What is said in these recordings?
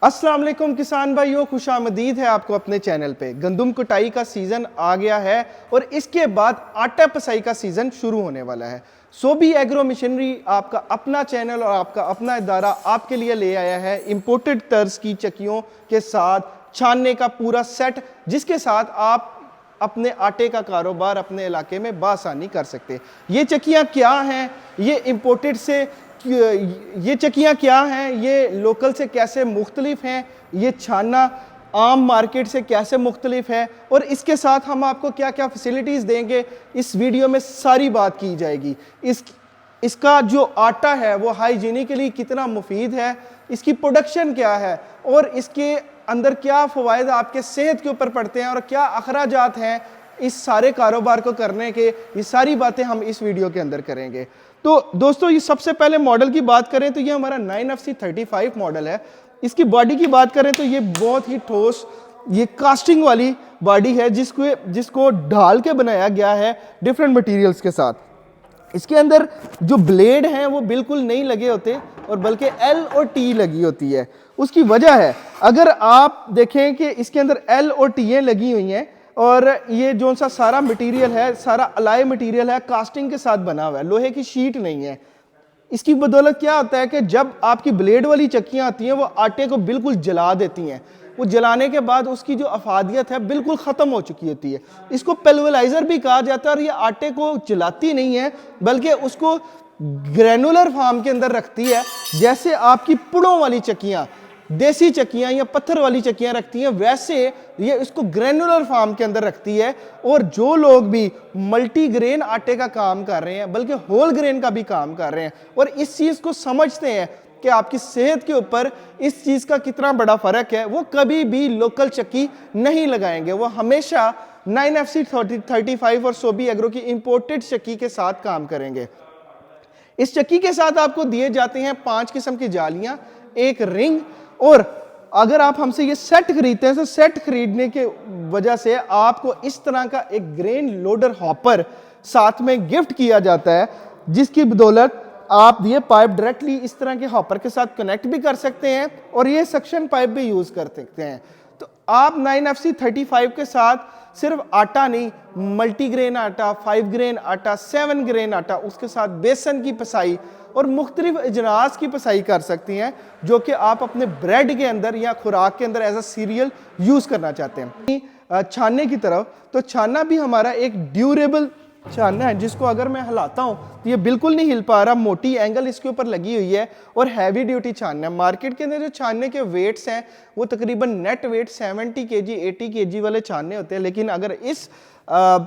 अस्सलाम वालेकुम किसान भाइयों, खुशामदीद है आपको अपने चैनल पे। गंदम कटाई का सीज़न आ गया है और इसके बाद आटा पिसाई का सीज़न शुरू होने वाला है। सोबी एग्रो मशीनरी आपका अपना चैनल और आपका अपना इदारा आपके लिए ले आया है इंपोर्टेड तर्ज की चक्कियों के साथ छानने का पूरा सेट, जिसके साथ आप अपने आटे का कारोबार अपने इलाके में बासानी कर सकते हैं। ये चक्कियाँ क्या हैं, ये इंपोर्टेड से ये चक्कियाँ क्या हैं, ये लोकल से कैसे मुख्तलिफ हैं, ये छानना आम मार्केट से कैसे मुख्तलिफ है और इसके साथ हम आपको क्या क्या फैसिलिटीज़ देंगे, इस वीडियो में सारी बात की जाएगी। इसका जो आटा है वो हाइजीनिकली कितना मुफीद है, इसकी प्रोडक्शन क्या है और इसके अंदर क्या फ़वाइद आपके सेहत के ऊपर पड़ते हैं और क्या अखराजात हैं इस सारे कारोबार को करने के, ये सारी बातें हम इस वीडियो के अंदर करेंगे। तो दोस्तों, ये सबसे पहले मॉडल की बात करें तो ये हमारा 9FC35 मॉडल है। इसकी बॉडी की बात करें तो ये बहुत ही ठोस, ये कास्टिंग वाली बॉडी है जिसको ढाल के बनाया गया है डिफरेंट मटेरियल्स के साथ। इसके अंदर जो ब्लेड हैं वो बिल्कुल नहीं लगे होते और बल्कि L और T लगी होती है। उसकी वजह है, अगर आप देखें कि इसके अंदर L और T लगी हुई हैं और ये जो सा सारा मटेरियल है, सारा अलाय मटेरियल है, कास्टिंग के साथ बना हुआ है, लोहे की शीट नहीं है। इसकी बदौलत क्या होता है कि जब आपकी ब्लेड वाली चक्कियाँ आती हैं वो आटे को बिल्कुल जला देती हैं। वो जलाने के बाद उसकी जो अफादियत है बिल्कुल ख़त्म हो चुकी होती है। इसको पेल्वलाइज़र भी कहा जाता है और ये आटे को जलाती नहीं है बल्कि उसको ग्रैनुलर फॉर्म के अंदर रखती है। जैसे आपकी पुड़ों वाली चक्कियाँ, देसी चक्कियाँ या पत्थर वाली चक्कियाँ रखती हैं, वैसे ये इसको ग्रैनुलर फॉर्म के अंदर रखती है। और जो लोग भी मल्टीग्रेन आटे का काम कर रहे हैं बल्कि होल ग्रेन का भी काम कर रहे हैं और इस चीज़ को समझते हैं कि आपकी सेहत के ऊपर इस चीज़ का कितना बड़ा फ़र्क है, वो कभी भी लोकल चक्की नहीं लगाएंगे। वो हमेशा 9FC35 और सोबी एग्रो की इंपोर्टेड चक्की के साथ काम करेंगे। इस चक्की के साथ आपको दिए जाते हैं 5 किस्म की जालियां, एक रिंग, और अगर आप हमसे ये सेट खरीदते हैं तो सेट खरीदने के वजह से आपको इस तरह का एक ग्रेन लोडर हॉपर साथ में गिफ्ट किया जाता है, जिसकी बदौलत आप ये पाइप डायरेक्टली इस तरह के हॉपर के साथ कनेक्ट भी कर सकते हैं और ये सक्शन पाइप भी यूज़ कर सकते हैं। तो आप 9FC35 के साथ सिर्फ आटा नहीं, मल्टीग्रेन आटा, 5 ग्रेन आटा, 7 ग्रेन आटा, उसके साथ बेसन की पिसाई और मुख्तलिफ अजनास की पिसाई कर सकती हैं, जो कि आप अपने ब्रेड के अंदर या खुराक के अंदर एज अ सीरियल यूज़ करना चाहते हैं। छानने की तरफ, तो छानना भी हमारा एक ड्यूरेबल छानना है, जिसको अगर मैं हिलाता हूँ तो ये बिल्कुल नहीं हिल पा रहा, मोटी एंगल इसके ऊपर लगी हुई है और हैवी ड्यूटी छानना है। मार्केट के अंदर जो छानने के वेट्स हैं वो तकरीबन नेट वेट 70 kg 80 kg वाले छानने होते हैं, लेकिन अगर इस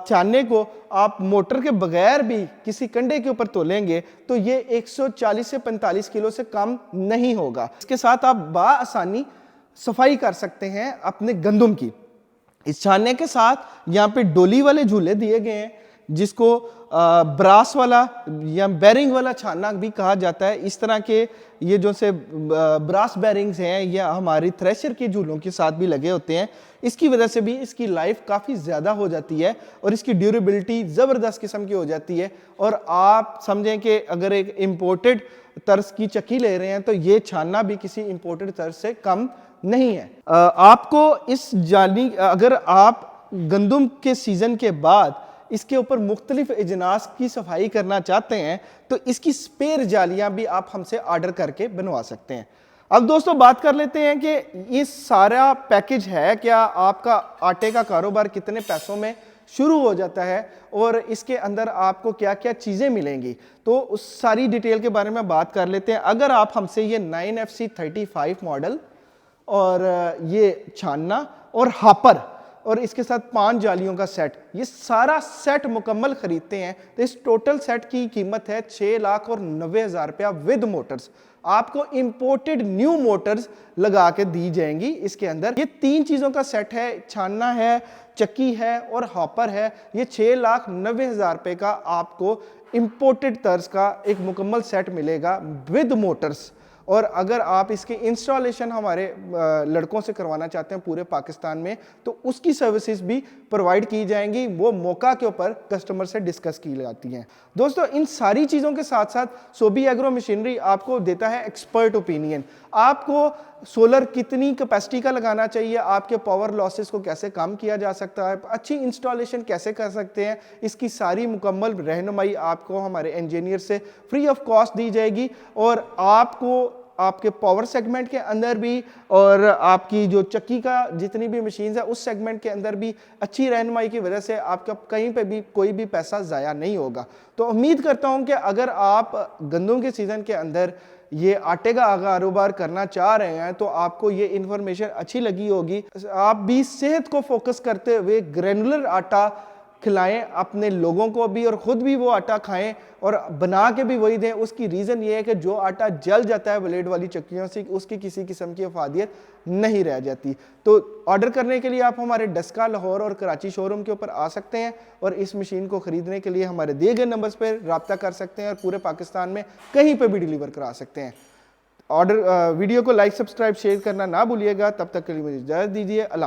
छानने को आप मोटर के बगैर भी किसी कंडे के ऊपर तोलेंगे तो ये 140 से 45 किलो से कम नहीं होगा। इसके साथ आप बाआसानी सफाई कर सकते हैं अपने गंदम की। इस छानने के साथ यहाँ पे डोली वाले झूले दिए गए हैं, जिसको ब्रास वाला या बैरिंग वाला छानना भी कहा जाता है। इस तरह के ये जो से ब्रास बैरिंग्स हैं या हमारी थ्रेशर के झूलों के साथ भी लगे होते हैं। इसकी वजह से भी इसकी लाइफ काफ़ी ज़्यादा हो जाती है और इसकी ड्यूरेबिलिटी ज़बरदस्त किस्म की हो जाती है। और आप समझें कि अगर एक इम्पोर्टेड तर्ज की चक्की ले रहे हैं तो ये छानना भी किसी इम्पोर्टेड तर्ज से कम नहीं है। आपको इस जाली, अगर आप गंदम के सीज़न के बाद इसके ऊपर मुख्तलिफ अजनास की सफाई करना चाहते हैं तो इसकी स्पेयर जालियां भी आप हमसे ऑर्डर करके बनवा सकते हैं। अब दोस्तों बात कर लेते हैं कि ये सारा पैकेज है क्या, आपका आटे का कारोबार कितने पैसों में शुरू हो जाता है और इसके अंदर आपको क्या क्या चीज़ें मिलेंगी, तो उस सारी डिटेल के बारे में बात कर लेते हैं। अगर आप हमसे ये 9FC35 मॉडल और ये छानना और हापर और इसके साथ 5 जालियों का सेट, ये सारा सेट मुकम्मल खरीदते हैं तो इस टोटल सेट की कीमत है 6,90,000 रुपया विद मोटर्स। आपको इंपोर्टेड न्यू मोटर्स लगा के दी जाएंगी इसके अंदर। ये 3 चीज़ों का सेट है, छानना है, चक्की है और हॉपर है। ये 6,90,000 रुपये का आपको इंपोर्टेड तर्ज का एक मुकम्मल सेट मिलेगा विद मोटर्स। और अगर आप इसके इंस्टॉलेशन हमारे लड़कों से करवाना चाहते हैं पूरे पाकिस्तान में तो उसकी सर्विसेज भी प्रोवाइड की जाएंगी, वो मौका के ऊपर कस्टमर से डिस्कस की जाती हैं। दोस्तों इन सारी चीज़ों के साथ साथ सोबी एग्रो मशीनरी आपको देता है एक्सपर्ट ओपिनियन। आपको सोलर कितनी कैपेसिटी का लगाना चाहिए, आपके पावर लॉसेस को कैसे कम किया जा सकता है, अच्छी इंस्टॉलेशन कैसे कर सकते हैं, इसकी सारी मुकम्मल रहनुमाई आपको हमारे इंजीनियर से फ्री ऑफ कॉस्ट दी जाएगी। और आपको आपके पावर सेगमेंट के अंदर भी और आपकी जो चक्की का जितनी भी मशीन है उस सेगमेंट के अंदर भी अच्छी रहनुमाई की वजह से आपका कहीं पे भी कोई भी पैसा ज़ाया नहीं होगा। तो उम्मीद करता हूं कि अगर आप गंदम के सीज़न के अंदर ये आटे का कारोबार करना चाह रहे हैं तो आपको ये इन्फॉर्मेशन अच्छी लगी होगी। आप भी सेहत को फोकस करते हुए ग्रेनुलर आटा खिलाएं अपने लोगों को भी और ख़ुद भी वो आटा खाएं और बना के भी वही दें। उसकी रीज़न ये है कि जो आटा जल जाता है ब्लेड वाली चक्कियों से उसकी किसी किस्म की अफादियत नहीं रह जाती। तो ऑर्डर करने के लिए आप हमारे डस्का, लाहौर और कराची शोरूम के ऊपर आ सकते हैं और इस मशीन को ख़रीदने के लिए हमारे दिए गए नंबर्स पर रब्ता कर सकते हैं और पूरे पाकिस्तान में कहीं पर भी डिलीवर करा सकते हैं। वीडियो को लाइक, सब्सक्राइब, शेयर करना ना भूलिएगा। तब तक के लिए मुझे इजाज़त दीजिए। अल्लाह।